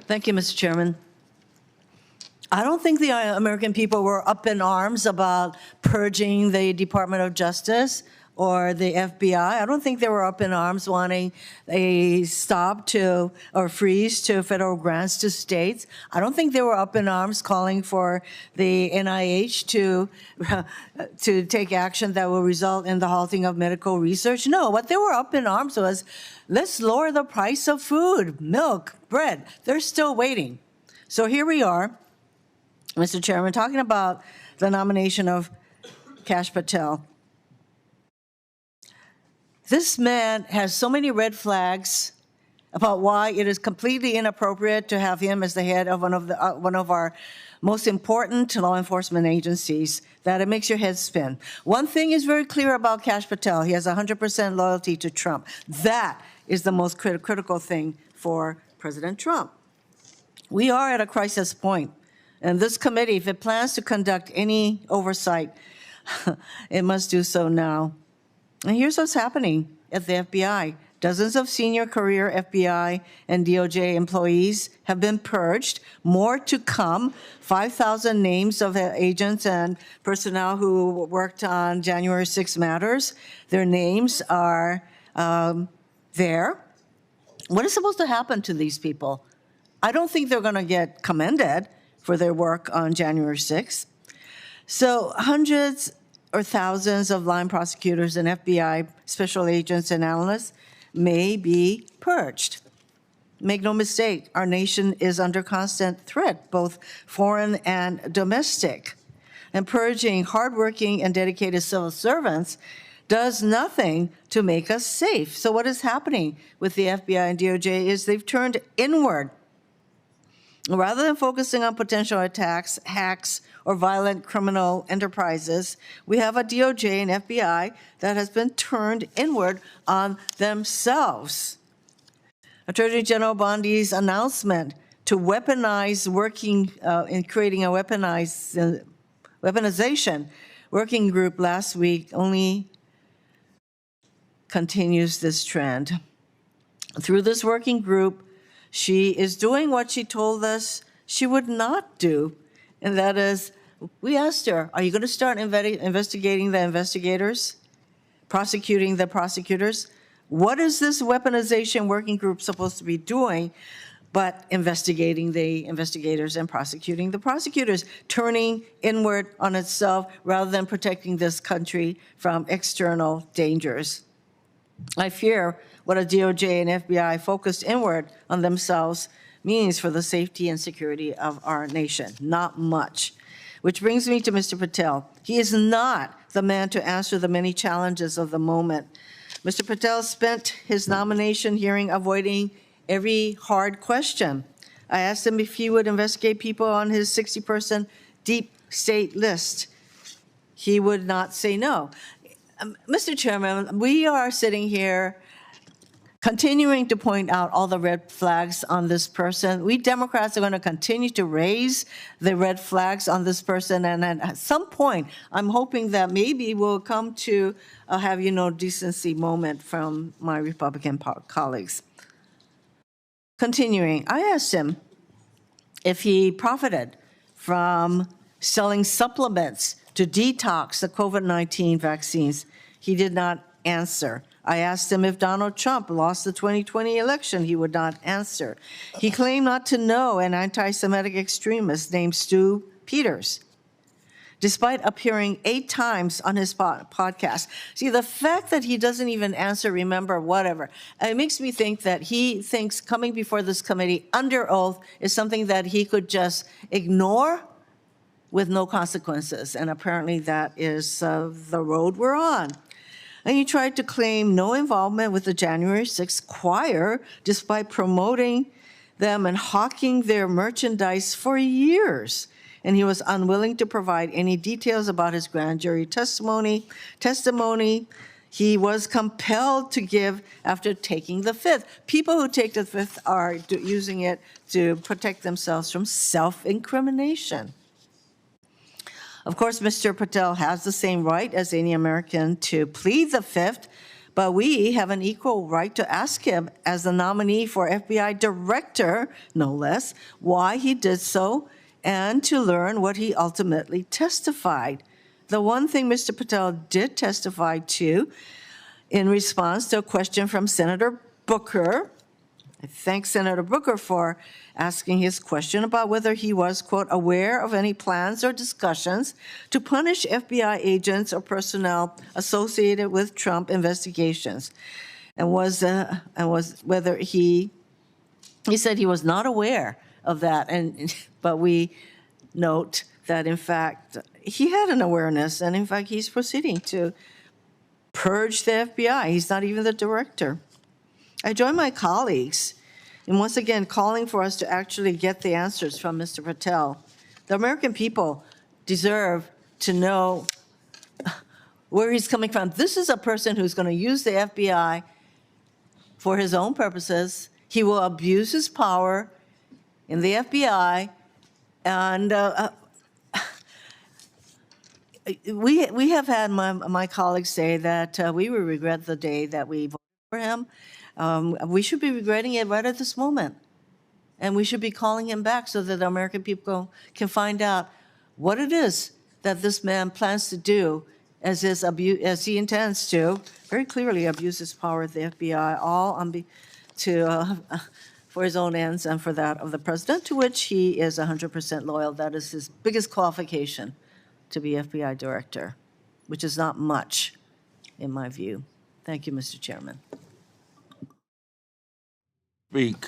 Thank you, Mr. Chairman. I don't think the American people were up in arms about purging the Department of Justice or the FBI. I don't think they were up in arms wanting a stop to or freeze to federal grants to states. I don't think they were up in arms calling for the NIH to take action that will result in the halting of medical research. No, what they were up in arms was, let's lower the price of food, milk, bread. They're still waiting. So here we are, Mr. Chairman, talking about the nomination of Kash Patel. This man has so many red flags about why it is completely inappropriate to have him as the head of one of our most important law enforcement agencies that it makes your head spin. One thing is very clear about Kash Patel. He has 100% loyalty to Trump. That is the most critical thing for President Trump. We are at a crisis point. And this committee, if it plans to conduct any oversight, it must do so now. And here's what's happening at the FBI. Dozens of senior career FBI and DOJ employees have been purged. More to come. 5,000 names of agents and personnel who worked on January 6 matters. Their names are there. What is supposed to happen to these people? I don't think they're going to get commended for their work on January 6th. So hundreds or thousands of line prosecutors and FBI special agents and analysts may be purged. Make no mistake, our nation is under constant threat, both foreign and domestic. And purging hardworking and dedicated civil servants does nothing to make us safe. So what is happening with the FBI and DOJ is they've turned inward. Rather than focusing on potential attacks, hacks, or violent criminal enterprises, we have a DOJ and FBI that has been turned inward on themselves. Attorney General Bondi's announcement to weaponize in creating a weaponization working group last week only continues this trend. Through this working group, she is doing what she told us she would not do, and that is, we asked her, are you going to start investigating the investigators, prosecuting the prosecutors? What is this weaponization working group supposed to be doing but investigating the investigators and prosecuting the prosecutors, turning inward on itself rather than protecting this country from external dangers? I fear what a DOJ and FBI focused inward on themselves means for the safety and security of our nation. Not much. Which brings me to Mr. Patel. He is not the man to answer the many challenges of the moment. Mr. Patel spent his nomination hearing avoiding every hard question. I asked him if he would investigate people on his 60-person deep state list. He would not say no. Mr. Chairman, we are sitting here continuing to point out all the red flags on this person. We Democrats are going to continue to raise the red flags on this person, and at some point, I'm hoping that maybe we'll come to a decency moment from my Republican colleagues. Continuing, I asked him if he profited from selling supplements to detox the COVID-19 vaccines. He did not answer. I asked him if Donald Trump lost the 2020 election. He would not answer. He claimed not to know an anti-Semitic extremist named Stu Peters, despite appearing 8 times on his podcast. See, the fact that he doesn't even answer, remember, whatever, it makes me think that he thinks coming before this committee under oath is something that he could just ignore with no consequences. And apparently that is the road we're on. And he tried to claim no involvement with the January 6th choir, despite promoting them and hawking their merchandise for years. And he was unwilling to provide any details about his grand jury testimony he was compelled to give after taking the fifth. People who take the fifth are using it to protect themselves from self-incrimination. Of course, Mr. Patel has the same right as any American to plead the fifth, But we have an equal right to ask him, as the nominee for FBI director, no less, why he did so and to learn what he ultimately testified. The one thing Mr. Patel did testify to in response to a question from Senator Booker, I thank Senator Booker for asking his question about whether he was, quote, aware of any plans or discussions to punish FBI agents or personnel associated with Trump investigations, and was whether he said he was not aware of that, but we note that in fact he had an awareness, and in fact he's proceeding to purge the FBI. He's not even the director. I join my colleagues in once again calling for us to actually get the answers from Mr. Patel. The American people deserve to know where he's coming from. This is a person who's going to use the FBI for his own purposes. He will abuse his power in the FBI, and we have had my colleagues say that we will regret the day that we voted for him. We should be regretting it right at this moment. And we should be calling him back so that the American people can find out what it is that this man plans to do as he intends to very clearly abuse his power at the FBI, all for his own ends and for that of the president, to which he is 100% loyal. That is his biggest qualification to be FBI director, which is not much in my view. Thank you, Mr. Chairman. Speak.